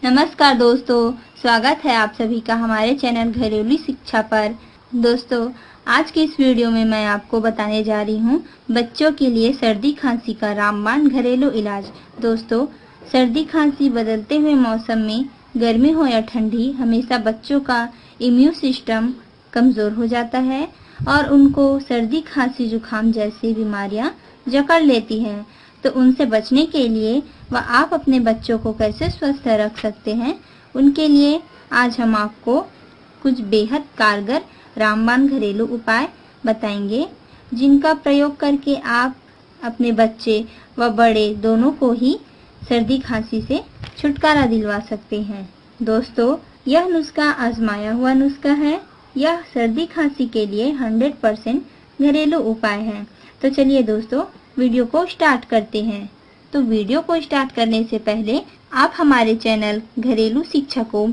नमस्कार दोस्तों, स्वागत है आप सभी का हमारे चैनल घरेलू शिक्षा पर। दोस्तों, आज की इस वीडियो में मैं आपको बताने जा रही हूँ बच्चों के लिए सर्दी खांसी का रामबाण घरेलू इलाज। दोस्तों, सर्दी खांसी बदलते हुए मौसम में गर्मी हो या ठंडी, हमेशा बच्चों का इम्यून सिस्टम कमज़ोर हो जाता है और उनको सर्दी खांसी जुकाम जैसी बीमारियां जकड़ लेती हैं। तो उनसे बचने के लिए व आप अपने बच्चों को कैसे स्वस्थ रख सकते हैं, उनके लिए आज हम आपको कुछ बेहद कारगर रामबाण घरेलू उपाय बताएंगे, जिनका प्रयोग करके आप अपने बच्चे व बड़े दोनों को ही सर्दी खांसी से छुटकारा दिलवा सकते हैं। दोस्तों, यह नुस्खा आजमाया हुआ नुस्खा है। यह सर्दी खांसी के लिए 100% घरेलू उपाय है। तो चलिए दोस्तों, वीडियो को स्टार्ट करते हैं। तो वीडियो को स्टार्ट करने से पहले आप हमारे चैनल घरेलू शिक्षा को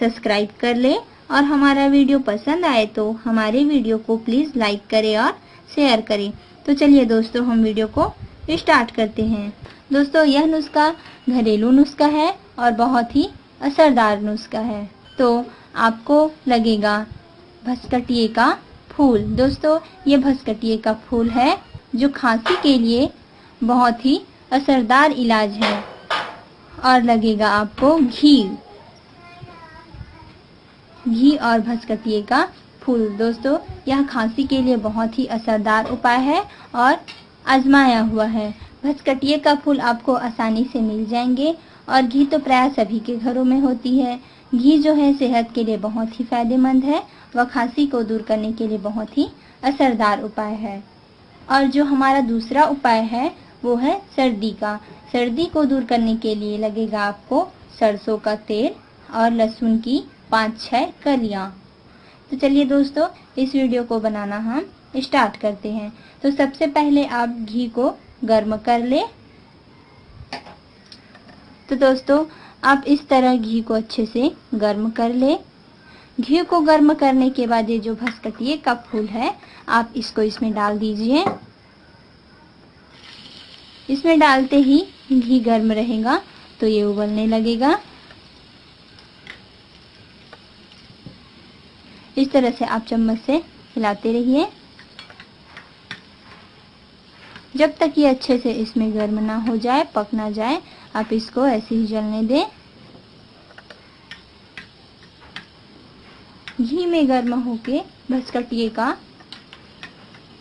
सब्सक्राइब कर लें और हमारा वीडियो पसंद आए तो हमारे वीडियो को प्लीज़ लाइक करें और शेयर करें। तो चलिए दोस्तों, हम वीडियो को स्टार्ट करते हैं। दोस्तों, यह नुस्खा घरेलू नुस्खा है और बहुत ही असरदार नुस्खा है। तो आपको लगेगा भसकटिए का फूल। दोस्तों, ये भसकटिए का फूल है जो खांसी के लिए बहुत ही असरदार इलाज है। और लगेगा आपको घी और भसकटिए का फूल। दोस्तों, यह खांसी के लिए बहुत ही असरदार उपाय है और आजमाया हुआ है। भसकटिए का फूल आपको आसानी से मिल जाएंगे और घी तो प्राय सभी के घरों में होती है। घी जो है सेहत के लिए बहुत ही फायदेमंद है व खांसी को दूर करने के लिए बहुत ही असरदार उपाय है। और जो हमारा दूसरा उपाय है वो है सर्दी का। सर्दी को दूर करने के लिए लगेगा आपको सरसों का तेल और लहसुन की 5-6 कलियां। तो चलिए दोस्तों, इस वीडियो को बनाना हम स्टार्ट करते हैं। तो सबसे पहले आप घी को गर्म कर ले। तो दोस्तों, आप इस तरह घी को अच्छे से गर्म कर ले। घी को गर्म करने के बाद ये जो भसकटिए का फूल है, आप इसको इसमें डाल दीजिए। इसमें डालते ही घी गर्म रहेगा तो ये उबलने लगेगा। इस तरह से आप चम्मच से हिलाते रहिए जब तक ये अच्छे से इसमें गर्म ना हो जाए, पक ना जाए। आप इसको ऐसे ही जलने दें। घी में गर्म होके भसकटिए का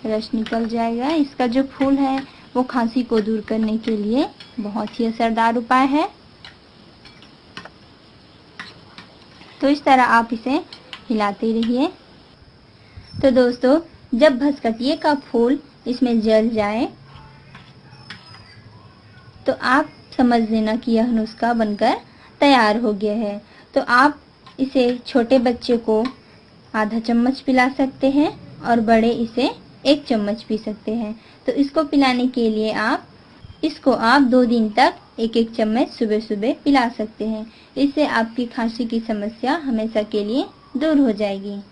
रस निकल जाएगा। इसका जो फूल है वो खांसी को दूर करने के लिए बहुत ही असरदार उपाय है। तो इस तरह आप इसे हिलाते रहिए। तो दोस्तों, जब भसकटिए का फूल इसमें जल जाए तो आप समझ लेना कि यह नुस्खा बनकर तैयार हो गया है। तो आप इसे छोटे बच्चे को आधा चम्मच पिला सकते हैं और बड़े इसे 1 चम्मच पी सकते हैं। तो इसको पिलाने के लिए इसको आप 2 दिन तक 1-1 चम्मच सुबह सुबह पिला सकते हैं। इससे आपकी खांसी की समस्या हमेशा के लिए दूर हो जाएगी।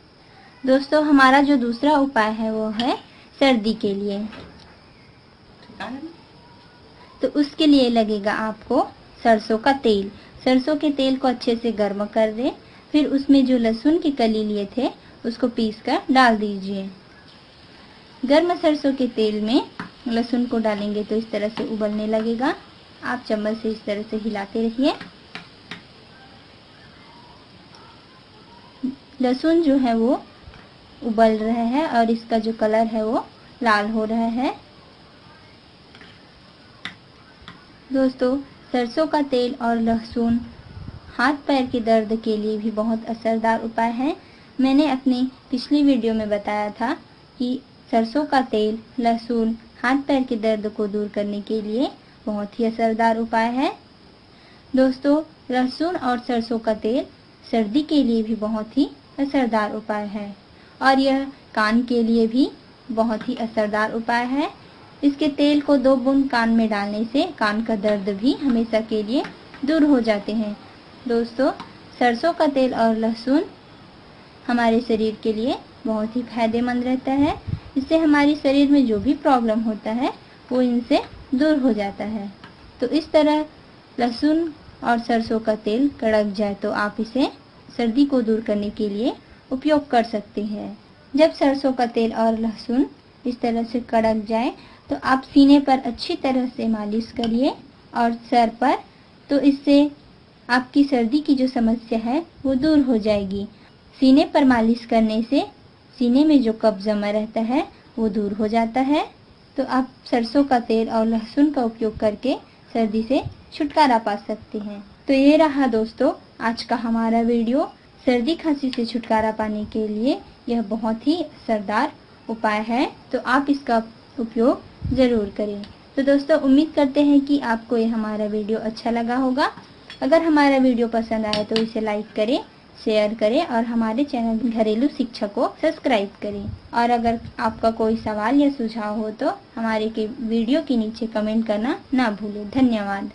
दोस्तों, हमारा जो दूसरा उपाय है वो है सर्दी के लिए। तो उसके लिए लगेगा आपको सरसों का तेल। सरसों के तेल को अच्छे से गर्म कर दें। फिर उसमें जो लहसुन की कली लिए थे उसको पीसकर डाल दीजिए। गर्म सरसों के तेल में लहसुन को डालेंगे तो इस तरह से उबलने लगेगा। आप चम्मच से इस तरह से हिलाते रहिए। लहसुन जो है वो उबल रहा है और इसका जो कलर है वो लाल हो रहा है। दोस्तों, सरसों का तेल और लहसुन हाथ पैर के दर्द के लिए भी बहुत असरदार उपाय है। मैंने अपनी पिछली वीडियो में बताया था कि सरसों का तेल, लहसुन हाथ पैर के दर्द को दूर करने के लिए बहुत ही असरदार उपाय है। दोस्तों, लहसुन और सरसों का तेल सर्दी के लिए भी बहुत ही असरदार उपाय है और यह कान के लिए भी बहुत ही असरदार उपाय है। इसके तेल को 2 बूंद कान में डालने से कान का दर्द भी हमेशा के लिए दूर हो जाते हैं। दोस्तों, सरसों का तेल और लहसुन हमारे शरीर के लिए बहुत ही फायदेमंद रहता है। इससे हमारे शरीर में जो भी प्रॉब्लम होता है वो इनसे दूर हो जाता है। तो इस तरह लहसुन और सरसों का तेल कड़क जाए तो आप इसे सर्दी को दूर करने के लिए उपयोग कर सकते हैं। जब सरसों का तेल और लहसुन इस तरह से कड़क जाए तो आप सीने पर अच्छी तरह से मालिश करिए और सर पर, तो इससे आपकी सर्दी की जो समस्या है वो दूर हो जाएगी। सीने पर मालिश करने से सीने में जो कफ जमा रहता है वो दूर हो जाता है। तो आप सरसों का तेल और लहसुन का उपयोग करके सर्दी से छुटकारा पा सकते हैं। तो ये रहा दोस्तों आज का हमारा वीडियो। सर्दी खांसी से छुटकारा पाने के लिए यह बहुत ही असरदार उपाय है, तो आप इसका उपयोग ज़रूर करें। तो दोस्तों उम्मीद करते हैं कि आपको ये हमारा वीडियो अच्छा लगा होगा। अगर हमारा वीडियो पसंद आए तो इसे लाइक करें, शेयर करें और हमारे चैनल घरेलू शिक्षा को सब्सक्राइब करें। और अगर आपका कोई सवाल या सुझाव हो तो हमारे वीडियो के नीचे कमेंट करना ना भूलें। धन्यवाद।